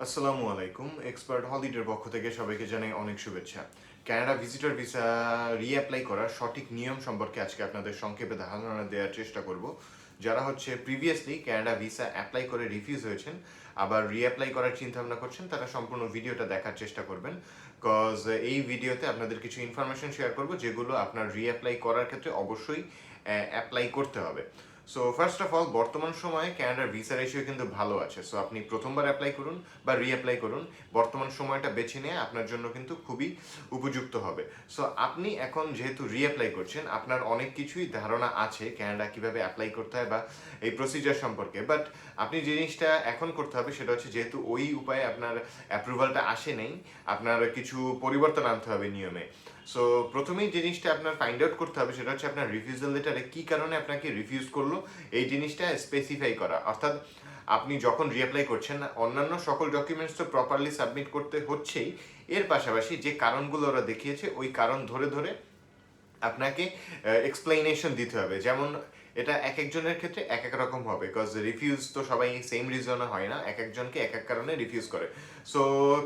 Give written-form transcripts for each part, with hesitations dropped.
আসসালামু আলাইকুম। এক্সপার্ট হলিডের পক্ষ থেকে সবাইকে জানাই অনেক শুভেচ্ছা। কানাডা ভিজিটর ভিসা রিঅ্যাপ্লাই করার সঠিক নিয়ম সম্পর্কে আজকে আপনাদের সংক্ষেপে ধারণা দেওয়ার চেষ্টা করব। যারা প্রিভিয়াসলি কানাডা ভিসা অ্যাপ্লাই করে রিফিউজ হয়েছেন, আবার রিঅ্যাপ্লাই করার চিন্তা ভাবনা করছেন, তারা সম্পূর্ণ ভিডিওটা দেখার চেষ্টা করবেন। কজ এই ভিডিওতে আপনাদের কিছু ইনফরমেশন শেয়ার করব যেগুলো আপনার রিঅ্যাপ্লাই করার ক্ষেত্রে অবশ্যই অ্যাপ্লাই করতে হবে। সো ফার্স্ট অফ অল, বর্তমান সময়ে কানাডার ভিসা রেশিও কিন্তু ভালো আছে। সো আপনি প্রথমবার অ্যাপ্লাই করুন বা রিঅ্যাপ্লাই করুন, বর্তমান সময়টা বেছে নেওয়া আপনার জন্য কিন্তু খুবই উপযুক্ত হবে। সো আপনি এখন যেহেতু রিঅ্যাপ্লাই করছেন, আপনার অনেক কিছুই ধারণা আছে কানাডা কীভাবে অ্যাপ্লাই করতে হয় বা এই প্রসিজার সম্পর্কে। বাট আপনি যে জিনিসটা এখন করতে হবে সেটা হচ্ছে, যেহেতু ওই উপায়ে আপনার অ্যাপ্রুভালটা আসে নেই, আপনার কিছু পরিবর্তন আনতে হবে নিয়মে। সো প্রথমেই যে জিনিসটা আপনার ফাইন্ড আউট করতে হবে সেটা হচ্ছে আপনার রিফিউজাল লেটারে কী কারণে আপনাকে রিফিউজ করলো এই জিনিসটা স্পেসিফাই করা। অর্থাৎ আপনি যখন রিঅ্যাপ্লাই করছেন, অন্যান্য সকল ডকুমেন্টস তো প্রপারলি সাবমিট করতে হচ্ছেই, এর পাশাপাশি যে কারণগুলো ওরা দেখিয়েছে ওই কারণ ধরে ধরে আপনাকে এক্সপ্লেনেশন দিতে হবে। যেমন এটা এক একজনের ক্ষেত্রে এক এক রকম হবে, বিকজ রিফিউজ তো সবাই সেম রিজনে হয় না, এক একজনকে এক এক কারণে রিফিউজ করে। সো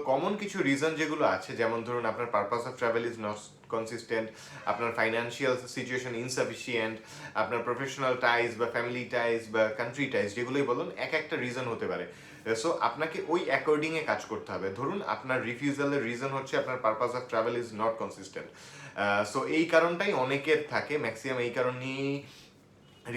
কমন কিছু রিজন যেগুলো আছে, যেমন ধরুন আপনার purpose of travel is not consistent, আপনার ফাইন্যান্সিয়াল সিচুয়েশন ইনসাফিসিয়েন্ট, আপনার প্রফেশনাল টাইজ বা ফ্যামিলি টাইজ বা কান্ট্রি টাইজ, যেগুলোই বলুন, এক একটা রিজন হতে পারে। সো আপনাকে ওই অ্যাকর্ডিংয়ে কাজ করতে হবে। ধরুন আপনার রিফিউজালের রিজন হচ্ছে আপনার purpose of travel is not consistent. So এই কারণটাই অনেকের থাকে, ম্যাক্সিমাম এই কারণ নিয়েই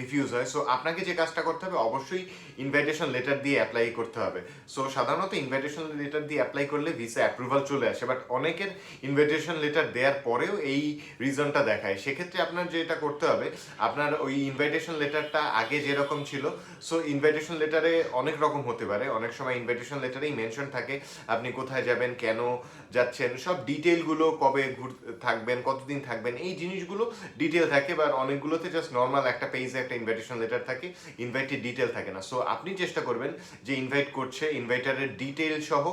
রিফিউজ হয়। সো আপনাকে যে কাজটা করতে হবে, অবশ্যই ইনভাইটেশন লেটার দিয়ে অ্যাপ্লাই করতে হবে। সো সাধারণত ইনভাইটেশন লেটার দিয়ে অ্যাপ্লাই করলে ভিসা অ্যাপ্রুভাল চলে আসে, বাট অনেকের ইনভাইটেশন লেটার দেওয়ার পরেও এই রিজনটা দেখায়। সেক্ষেত্রে আপনার যেটা করতে হবে, আপনার ওই ইনভাইটেশন লেটারটা আগে যেরকম ছিল, সো ইনভাইটেশন লেটারে অনেক রকম হতে পারে। অনেক সময় ইনভাইটেশন লেটারেই মেনশন থাকে আপনি কোথায় যাবেন, কেন যাচ্ছেন, সব ডিটেলগুলো, কবে থাকবেন, কতদিন থাকবেন, এই জিনিসগুলো ডিটেল থাকে। বা অনেকগুলোতে জাস্ট নর্মাল একটা পেজে একটা ইনভাইটেশন লেটার থাকে, ইনভাইটের ডিটেল থাকে না। সো আপনি চেষ্টা করবেন যে ইনভাইট করছে ইনভাইটারের ডিটেল সহ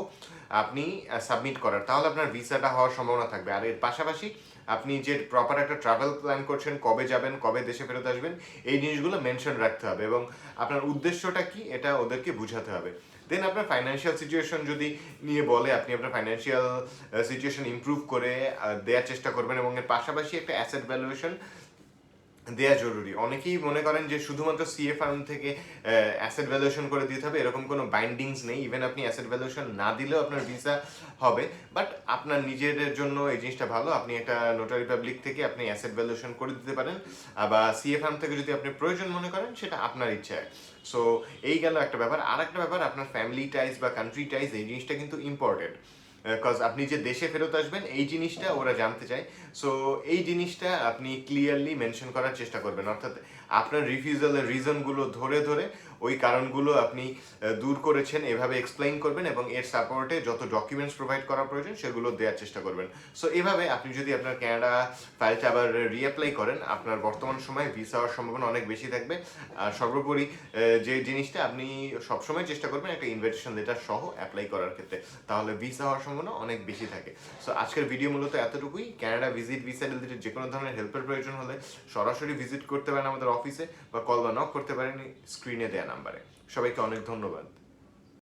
আপনি সাবমিট করার, তাহলে আপনার ভিসাটা হওয়ার সম্ভাবনা থাকবে। আর এর পাশাপাশি আপনি যে প্রপার একটা ট্রাভেল প্ল্যান করছেন, কবে যাবেন, কবে দেশে ফেরত আসবেন, এই জিনিসগুলো মেনশন রাখতে হবে এবং আপনার উদ্দেশ্যটা কি এটা ওদেরকে বুঝাতে হবে। দেন আপনার ফাইন্যান্সিয়াল সিচুয়েশন যদি নিয়ে বলে, আপনি আপনার ফাইন্যান্সিয়াল সিচুয়েশন ইমপ্রুভ করে দেওয়ার চেষ্টা করবেন এবং এর পাশাপাশি একটা অ্যাসেট ভ্যালুয়েশন দেয়া জরুরি। অনেকেই মনে করেন যে শুধুমাত্র সিএ ফার্ম থেকে অ্যাসেট ভ্যালুয়েশন করে দিতে হবে, এরকম কোনো বাইন্ডিংস নেই। ইভেন আপনি অ্যাসেট ভ্যালুয়েশন না দিলেও আপনার ভিসা হবে। বাট আপনার নিজেদের জন্য এই জিনিসটা ভালো, আপনি একটা নোটারি পাবলিক থেকে আপনি অ্যাসেট ভ্যালুয়েশন করে দিতে পারেন, বা সিএ ফার্ম থেকে যদি আপনি প্রয়োজন মনে করেন, সেটা আপনার ইচ্ছায়। সো এই গেল একটা ব্যাপার। আর একটা ব্যাপার, আপনার ফ্যামিলি টাইজ বা কান্ট্রি টাইজ, এই জিনিসটা কিন্তু ইম্পর্টেন্ট। কজ আপনি যে দেশে ফেরত আসবেন এই জিনিসটা ওরা জানতে চায়। সো এই জিনিসটা আপনি ক্লিয়ারলি মেনশন করার চেষ্টা করবেন। অর্থাৎ আপনার রিফিউজালের রিজনগুলো ধরে ধরে ওই কারণগুলো আপনি দূর করেছেন এভাবে এক্সপ্লেইন করবেন এবং এর সাপোর্টে যত ডকুমেন্টস প্রোভাইড করা প্রয়োজন সেগুলো দেওয়ার চেষ্টা করবেন। সো এভাবে আপনি যদি আপনার কানাডা ফাইলটা আবার রিঅ্যাপ্লাই করেন, আপনার বর্তমান সময়ে ভিসা হওয়ার সম্ভাবনা অনেক বেশি থাকবে। আর সর্বোপরি যে জিনিসটা আপনি সবসময় চেষ্টা করবেন একটা ইনভিটেশন লেটার সহ অ্যাপ্লাই করার ক্ষেত্রে, তাহলে ভিসা হওয়ার সম্ভাবনা অনেক বেশি থাকে। সো আজকের ভিডিও মূলত এতটুকুই। কানাডা ভিজিট ভিসা রিলেটেড যে কোনো ধরনের হেল্পের প্রয়োজন হলে সরাসরি ভিজিট করতে পারেন আমাদের অফিসে, বা কল বা নক করতে পারেন স্ক্রিনে দেওয়া নাম্বারে। সবাইকে অনেক ধন্যবাদ।